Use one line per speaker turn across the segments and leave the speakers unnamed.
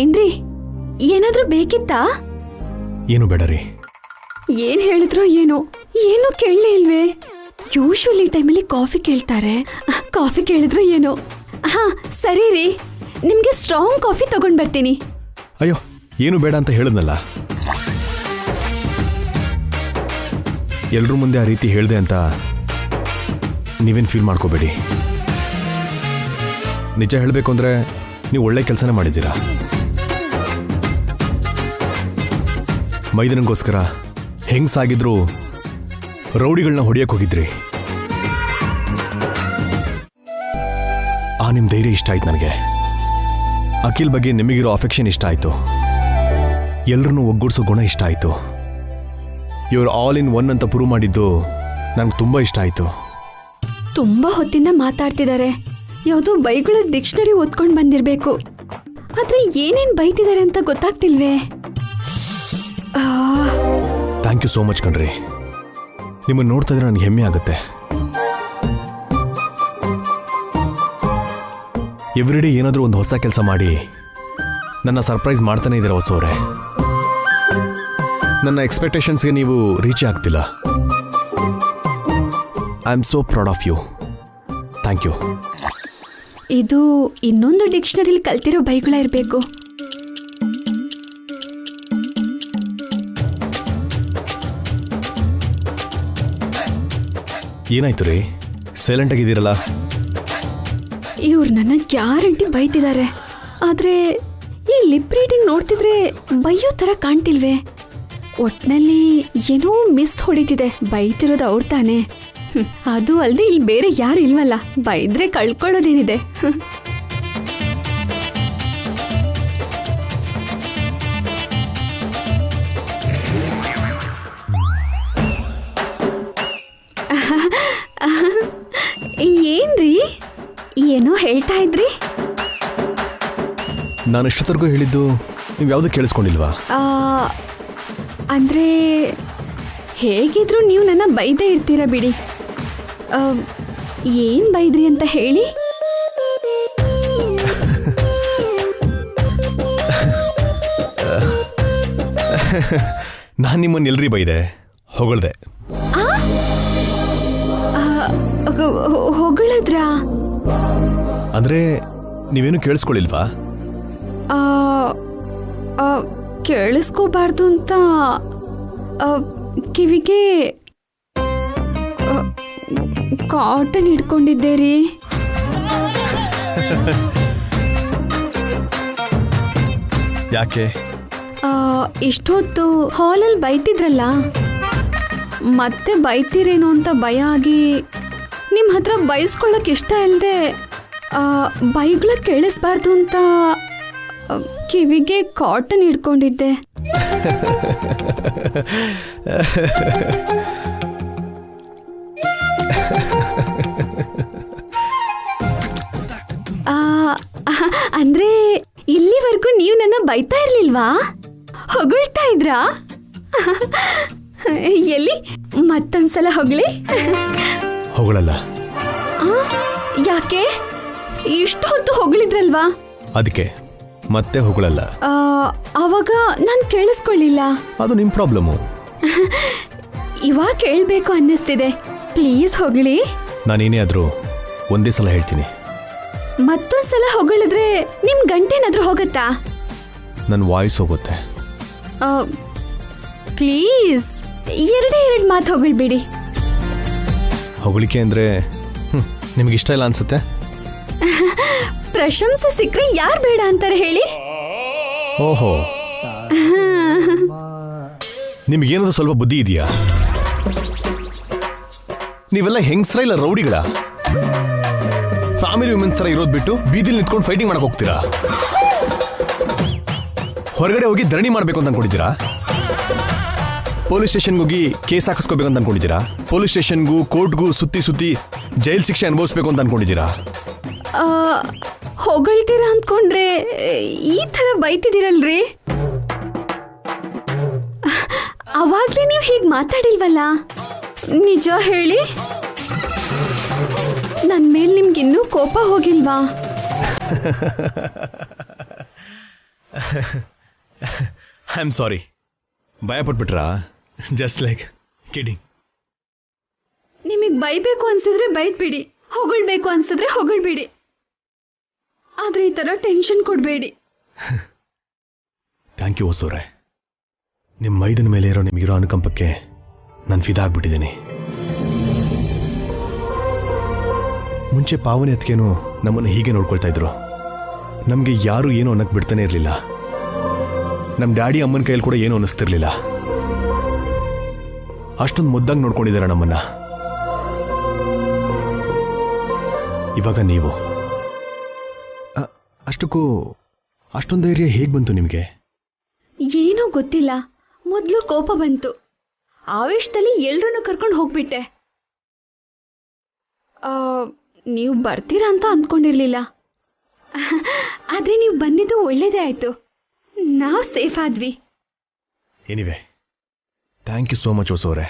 ಏನ್ರಿ, ಏನಾದ್ರೂ ಬೇಕಿತ್ತಾ?
ಏನು ಬೇಡ ರೀ.
ಏನ್ ಹೇಳಿದ್ರು ಏನು ಕೇಳಲೇ ಇಲ್ವೇ? ಯೂಶುವಲಿ ಟೈಮಲ್ಲಿ ಕಾಫಿ ಕೇಳ್ತಾರೆ, ಕಾಫಿ ಕೇಳಿದ್ರು ಏನೋ. ಹಾ ಸರಿ ರೀ, ನಿಮ್ಗೆ ಸ್ಟ್ರಾಂಗ್ ಕಾಫಿ ತಗೊಂಡ್ ಬರ್ತೀನಿ.
ಅಯ್ಯೋ, ಏನು ಬೇಡ ಅಂತ ಹೇಳಿದ್ನಲ್ಲ. ಎಲ್ರ ಮುಂದೆ ಆ ರೀತಿ ಹೇಳಿದೆ ಅಂತ ನೀವೇನು ಫೀಲ್ ಮಾಡ್ಕೋಬೇಡಿ. ನಿಜ ಹೇಳಬೇಕು ಅಂದರೆ ನೀವು ಒಳ್ಳೆ ಕೆಲಸನೇ ಮಾಡಿದ್ದೀರಾ. ಮೈದನಗೋಸ್ಕರ ಹೆಂಗ್ಸಾಗಿದ್ರು ರೌಡಿಗಳನ್ನ ಹೊಡೆಯಕ್ಕೆ ಹೋಗಿದ್ರಿ. ಆ ನಿಮ್ಮ ಧೈರ್ಯ ಇಷ್ಟ ಆಯ್ತು ನನಗೆ. ಅಖಿಲ್ ಬಗ್ಗೆ ನಿಮಗಿರೋ ಅಫೆಕ್ಷನ್ ಇಷ್ಟ ಆಯಿತು. ಎಲ್ಲರನ್ನೂ ಒಗ್ಗೂಡಿಸೋ ಗುಣ ಇಷ್ಟ ಆಯಿತು. ಇವರು ಆಲ್ ಇನ್ ಒನ್ ಅಂತ ಪ್ರೂವ್ ಮಾಡಿದ್ದು ನನಗೆ ತುಂಬ ಇಷ್ಟ ಆಯಿತು.
ತುಂಬಾ ಹೊತ್ತಿಂದ ಮಾತಾಡ್ತಿದ್ದಾರೆ. ಯಾವುದೋ ಬೈಗಳ ಡಿಕ್ಷನರಿ ಓದ್ಕೊಂಡು ಬಂದಿರಬೇಕು. ಆದ್ರೆ ಏನೇನು ಬೈತಿದ್ದಾರೆ ಅಂತ ಗೊತ್ತಾಗ್ತಿಲ್ವೇ?
ಥ್ಯಾಂಕ್ ಯು ಸೋ ಮಚ್ ಕಣ್ರಿ. ನಿಮ್ಮನ್ನು ನೋಡ್ತಾ ಇದ್ರೆ ನನಗೆ ಹೆಮ್ಮೆ ಆಗುತ್ತೆ. ಎವ್ರಿಡೇ ಏನಾದರೂ ಒಂದು ಹೊಸ ಕೆಲಸ ಮಾಡಿ ನನ್ನ ಸರ್ಪ್ರೈಸ್ ಮಾಡ್ತಾನೆ ಇದ್ದೀರ ಹೊಸವರೇ. ನನ್ನ ಎಕ್ಸ್ಪೆಕ್ಟೇಷನ್ಸ್ಗೆ ನೀವು ರೀಚ್ ಆಗ್ತಿಲ್ಲ. I am so proud of you. Thank you.
ಇದು ಇನ್ನೊಂದು ಡಿಕ್ಷನರಿಲಿ ಕಲ್ತಿರೋ ಬೈಗುಳ ಇರಬೇಕು.
ಏನಾಯ್ತು ರೀ, ಸೈಲೆಂಟ್ ಆಗಿದ್ದೀರಲ್ಲ?
ಇವ್ರು ನನ್ನ ಗ್ಯಾರಂಟಿ ಬೈತಿದ್ದಾರೆ. ಆದ್ರೆ ಈ ಲಿಪ್ ರೀಡಿಂಗ್ ನೋಡ್ತಿದ್ರೆ ಬೈಯೋ ತರ ಕಾಣ್ತಿಲ್ವೇ? ಒಟ್ನಲ್ಲಿ ಏನೋ ಮಿಸ್ ಹೊಡಿತಿದೆ. ಬೈತಿರೋದು ಅವ್ರು ತಾನೆ. ಅದು ಅಲ್ಲದೆ ಇಲ್ಲಿ ಬೇರೆ ಯಾರು ಇಲ್ವಲ್ಲ. ಬೈದ್ರೆ ಕಳ್ಕೊಳ್ಳೋದೇನಿದೆ? ಏನ್ರಿ, ಏನೋ ಹೇಳ್ತಾ ಇದ್ರಿ?
ನಾನು ಇಷ್ಟೊತ್ತರೆಗೂ ಹೇಳಿದ್ದು ನೀವು ಯಾವುದು ಕೇಳಿಸ್ಕೊಂಡಿಲ್ವಾ?
ಅಂದ್ರೆ ಹೇಗಿದ್ರು ನೀವು ನನ್ನ ಬೈದೇ ಇರ್ತೀರ ಬಿಡಿ. ಏನ್ ಬೈದ್ರಿ ಅಂತ ಹೇಳಿ.
ನಾನು ನಿಮ್ಮನ್ನು ಎಲ್ರಿ ಬೈದೆ? ಹೊಗಳ್ದೆ.
ಹೊಗಳಿದ್ರಾ?
ಅಂದ್ರೆ ನೀವೇನು ಕೇಳಿಸ್ಕೊಳ್ಳಿಲ್ವಾ?
ಕೇಳಿಸ್ಕೋಬಾರ್ದು ಅಂತ ಕಿವಿಗೆ ಕಾಟನ್ ಹಿಡ್ಕೊಂಡಿದ್ದೆ ರೀ.
ಯಾಕೆ?
ಇಷ್ಟೊತ್ತು ಹಾಲಲ್ಲಿ ಬೈತಿದ್ರಲ್ಲ, ಮತ್ತೆ ಬೈತೀರೇನೋ ಅಂತ ಭಯ ಆಗಿ ನಿಮ್ಮ ಹತ್ರ ಬೈಸ್ಕೊಳ್ಳೋಕೆ ಇಷ್ಟ ಇಲ್ಲದೆ ಬೈಗಳ ಕೇಳಿಸ್ಬಾರ್ದು ಅಂತ ಕಿವಿಗೆ ಕಾಟನ್ ಹಿಡ್ಕೊಂಡಿದ್ದೆ. ಅಂದ್ರೆ ಇಲ್ಲಿವರೆಗೂ ನೀವು ನನ್ನ ಬೈತಾ ಇರ್ಲಿಲ್ವಾ? ಹೊಗಳ್ತಾ ಇದ್ರಾ? ಎಲ್ಲಿ ಮತ್ತೊಂದ್ಸಲ ಹೊಗಳಿ.
ಹೊಗಳಲ್ಲ.
ಯಾಕೆ? ಇಷ್ಟು ಹೊತ್ತು ಹೊಗಳಿದ್ರಲ್ವಾ?
ಅದಕ್ಕೆ ಮತ್ತೆ ಹೊಗಳಲ್ಲ.
ಅವಾಗ ನಾನು ಕೇಳಿಸ್ಕೊಳ್ಳಿಲ್ಲ.
ಅದು ನಿಮ್ಮ ಪ್ರಾಬ್ಲಮ್ಮು.
ಇವಾಗ ಕೇಳಬೇಕು ಅನ್ನಿಸ್ತಿದೆ. ಪ್ಲೀಸ್ ಹೊಗಳಿ.
ನಾನೇನೇ ಆದರೂ ಒಂದೇ ಸಲ ಹೇಳ್ತೀನಿ.
ಮತ್ತೊಂದ್ಸಲ ಹೊಗಳಿದ್ರೆ ನಿಮ್ ಗಂಟೇನಾದ್ರೂ ಹೋಗತ್ತಾ?
ನನ್ನ ವಾಯ್ಸ್ ಹೋಗುತ್ತೆ.
ಪ್ಲೀಸ್ ಎರಡು ಮಾತು ಹೊಗಳ್ಬೇಡಿ.
ಹೊಗಳಿಕೆ ಅಂದ್ರೆ ನಿಮ್ಗೆ ಇಷ್ಟ ಇಲ್ಲ ಅನ್ಸುತ್ತೆ.
ಪ್ರಶಂಸೆ ಸಿಕ್ಕರೆ ಯಾರು ಬೇಡ ಅಂತಾರೆ ಹೇಳಿ?
ಓಹೋ, ನಿಮ್ಗೇನಾದ್ರು ಸ್ವಲ್ಪ ಬುದ್ಧಿ ಇದೆಯಾ? ನೀವೆಲ್ಲ ಹೆಂಗ್ಸ್ರ ಇಲ್ಲ ರೌಡಿಗಳ? ಫ್ಯಾಮಿಲಿ ವುಮೆನ್ಸ್ ತರ ಇರೋದು ಬಿಟ್ಟು ಬೀದಿಲಿ ನಿಂತ್ಕೊಂಡು ಫೈಟಿಂಗ್ ಮಾಡಕ್ ಹೋಗ್ತೀರಾ? ಹೊರಗಡೆ ಹೋಗಿ ಧರಣಿ ಮಾಡ್ಬೇಕು ಅಂತ ಅನ್ಕೊಂಡಿದ್ದೀರಾ? ಪೊಲೀಸ್ ಸ್ಟೇಷನ್ಗೆ ಹೋಗಿ ಕೇಸ್ ಹಾಕಿಸ್ಕೋಬೇಕು ಅಂತ ಅನ್ಕೊಂಡಿದ್ದೀರಾ? ಪೊಲೀಸ್ ಸ್ಟೇಷನ್ಗೂ ಕೋರ್ಟ್ಗೂ ಸುತ್ತಿ ಜೈಲ್ ಶಿಕ್ಷೆ ಅನುಭವಿಸ್ಬೇಕು ಅಂತ ಅನ್ಕೊಂಡಿದ್ದೀರಾ?
ಹೊಗಳ್ತೀರಾ ಅಂದ್ಕೊಂಡ್ರೆ ಈ ತರ ಬೈತಿದ್ದೀರಲ್ರಿ. ಅವಾಗ್ಲೇ ನೀವು ಹೀಗೆ ಮಾತಾಡಿಲ್ವಲ್ಲ? ನಿಜ ಹೇಳಿ, ನನ್ನ ಮೇಲೆ ನಿಮ್ಗಿನ್ನೂ ಕೋಪ ಹೋಗಿಲ್ವಾ?
I am sorry. ಭಯ ಪಟ್ಬಿಟ್ರಾ? Just like kidding.
ನಿಮಗೆ ಬೈಬೇಕು ಅನ್ಸಿದ್ರೆ ಬೈದ್ಬಿಡಿ, ಹೊಗಳ್ಬೇಕು ಅನ್ಸಿದ್ರೆ ಹೊಗಳ್ಬಿಡಿ, ಆದ್ರೆ ಈ ತರ ಟೆನ್ಷನ್ ಕೊಡಬೇಡಿ.
ಥ್ಯಾಂಕ್ ಯು ಹೊಸೂರೆ. ನಿಮ್ಮ ಮೈದನ ಮೇಲೆ ಇರೋ ನಿಮಗಿರೋ ಅನುಕಂಪಕ್ಕೆ ನಾನು ಫಿದಾ ಆಗ್ಬಿಟ್ಟಿದ್ದೀನಿ. ಮುಂಚೆ ಪಾವನಿ ಅತ್ತಿಗೆನೂ ನಮ್ಮನ್ನು ಹೀಗೆ ನೋಡ್ಕೊಳ್ತಾ ಇದ್ರು. ನಮಗೆ ಯಾರು ಏನು ಅನ್ನಕ್ಕೆ ಬಿಡ್ತಾನೆ ಇರಲಿಲ್ಲ. ನಮ್ಮ ಡ್ಯಾಡಿ ಅಮ್ಮನ ಕೈಯಲ್ಲಿ ಕೂಡ ಏನು ಅನ್ನಿಸ್ತಿರ್ಲಿಲ್ಲ. ಅಷ್ಟೊಂದು ಮುದ್ದಾಗಿ ನೋಡ್ಕೊಂಡಿದ್ದಾರೆ ನಮ್ಮನ್ನ. ಇವಾಗ ನೀವು ಅಷ್ಟಕ್ಕೂ ಅಷ್ಟೊಂದು ಧೈರ್ಯ ಹೇಗೆ ಬಂತು ನಿಮಗೆ?
ಏನೋ ಗೊತ್ತಿಲ್ಲ, ಮೊದಲು ಕೋಪ ಬಂತು, ಆವೇಶದಲ್ಲಿ ಎಲ್ರನ್ನೂ ಕರ್ಕೊಂಡು ಹೋಗ್ಬಿಟ್ಟೆ. ನೀವು ಬರ್ತೀರಾ ಅಂತ ಅಂದ್ಕೊಂಡಿರ್ಲಿಲ್ಲ, ಆದ್ರೆ ನೀವು ಬಂದಿದ್ದು ಒಳ್ಳೇದೇ ಆಯ್ತು. ನಾವು ಸೇಫ್ ಆದ್ವಿ.
Anyway, thank you so much ಹೊಸೋರೆ.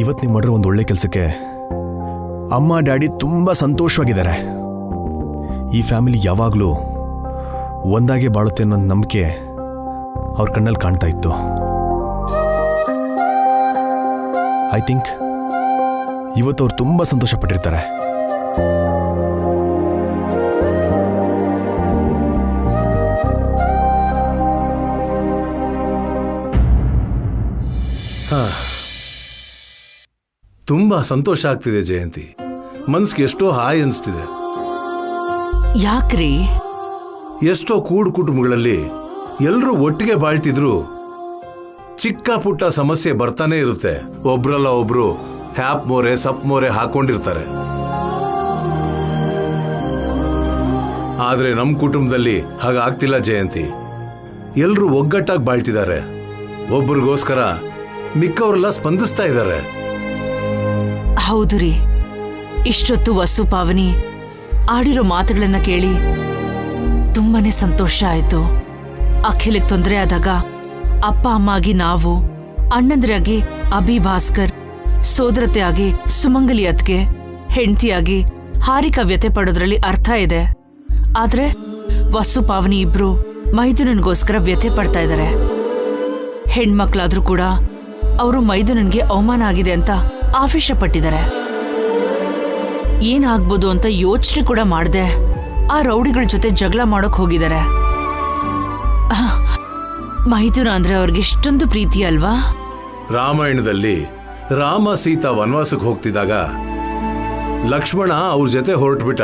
ಇವತ್ತು ನೀವು ಮಾಡಿರೋ ಒಂದು ಒಳ್ಳೆ ಕೆಲಸಕ್ಕೆ ಅಮ್ಮ ಡ್ಯಾಡಿ ತುಂಬ ಸಂತೋಷವಾಗಿದ್ದಾರೆ. ಈ ಫ್ಯಾಮಿಲಿ ಯಾವಾಗಲೂ ಒಂದಾಗೆ ಬಾಳುತ್ತೆ ಅನ್ನೋ ನಂಬಿಕೆ ಅವ್ರ ಕಣ್ಣಲ್ಲಿ ಕಾಣ್ತಾ ಇತ್ತು. ಐ ಥಿಂಕ್ ಇವತ್ತು ಅವ್ರು ತುಂಬ ಸಂತೋಷ ಪಟ್ಟಿರ್ತಾರೆ.
ತುಂಬಾ ಸಂತೋಷ ಆಗ್ತಿದೆ ಜಯಂತಿ. ಮನ್ಸಿಗೆ ಎಷ್ಟೋ ಹಾಯ್ ಅನಿಸ್ತಿದೆ.
ಯಾಕ್ರಿ?
ಎಷ್ಟೋ ಕೂಡು ಕುಟುಂಬಗಳಲ್ಲಿ ಎಲ್ಲರೂ ಒಟ್ಟಿಗೆ ಬಾಳ್ತಿದ್ರು ಚಿಕ್ಕ ಪುಟ್ಟ ಸಮಸ್ಯೆ ಬರ್ತಾನೆ ಇರುತ್ತೆ. ಒಬ್ರಲ್ಲ ಒಬ್ರು ಹ್ಯಾಪ್ ಮೋರೆ ಸಪ್ ಮೋರೆ ಹಾಕೊಂಡಿರ್ತಾರೆ. ಆದ್ರೆ ನಮ್ಮ ಕುಟುಂಬದಲ್ಲಿ ಹಾಗಾಗ್ತಿಲ್ಲ ಜಯಂತಿ. ಎಲ್ರೂ ಒಗ್ಗಟ್ಟಾಗಿ ಬಾಳ್ತಿದ್ದಾರೆ. ಒಬ್ರಿಗೋಸ್ಕರ ಮಿಕ್ಕವರೆಲ್ಲ ಸ್ಪಂದಿಸ್ತಾ ಇದ್ದಾರೆ.
ಹೌದು ರೀ. ಇಷ್ಟೊತ್ತು ವಸು ಪಾವನಿ ಆಡಿರೋ ಮಾತುಗಳನ್ನ ಕೇಳಿ ತುಂಬಾನೇ ಸಂತೋಷ ಆಯ್ತು. ಅಖಿಲಕ್ಕೆ ತೊಂದರೆ ಆದಾಗ ಅಪ್ಪ ಅಮ್ಮ ಆಗಿ ನಾವು, ಅಣ್ಣಂದ್ರಾಗಿ ಅಭಿ ಭಾಸ್ಕರ್, ಸೋದರತೆ ಆಗಿ ಸುಮಂಗಲಿ ಅತ್ಗೆ, ಹೆಂಡತಿಯಾಗಿ ಹಾರಿಕಾ ವ್ಯತೆ ಪಡೋದ್ರಲ್ಲಿ ಅರ್ಥ ಇದೆ. ಆದ್ರೆ ವಸು ಪಾವನಿ ಇಬ್ರು ಮೈದುನನ್ಗೋಸ್ಕರ ವ್ಯತೆ ಪಡ್ತಾ ಇದ್ದಾರೆ. ಹೆಣ್ಮಕ್ಳಾದ್ರೂ ಕೂಡ ಅವರು ಮೈದುನನ್ಗೆ ಅವಮಾನ ಆಗಿದೆ ಅಂತ ಆವೇಶ ಪಟ್ಟಿದ್ದಾರೆ. ಏನಾಗ್ಬೋದು ಅಂತ ಯೋಚನೆ ಕೂಡ ಮಾಡ್ದೆ ಆ ರೌಡಿಗಳ ಜೊತೆ ಜಗಳ ಮಾಡೋಕ್ ಹೋಗಿದ್ದಾರೆ. ಮೈದುನ ಅಂದ್ರೆ ಅವ್ರಿಗೆ ಎಷ್ಟೊಂದು ಪ್ರೀತಿ ಅಲ್ವಾ?
ರಾಮಾಯಣದಲ್ಲಿ ರಾಮ ಸೀತಾ ವನವಾಸಕ್ಕೆ ಹೋಗ್ತಿದ್ದಾಗ ಲಕ್ಷ್ಮಣ ಅವ್ರ ಜೊತೆ ಹೊರಟ್ಬಿಟ್ಟ.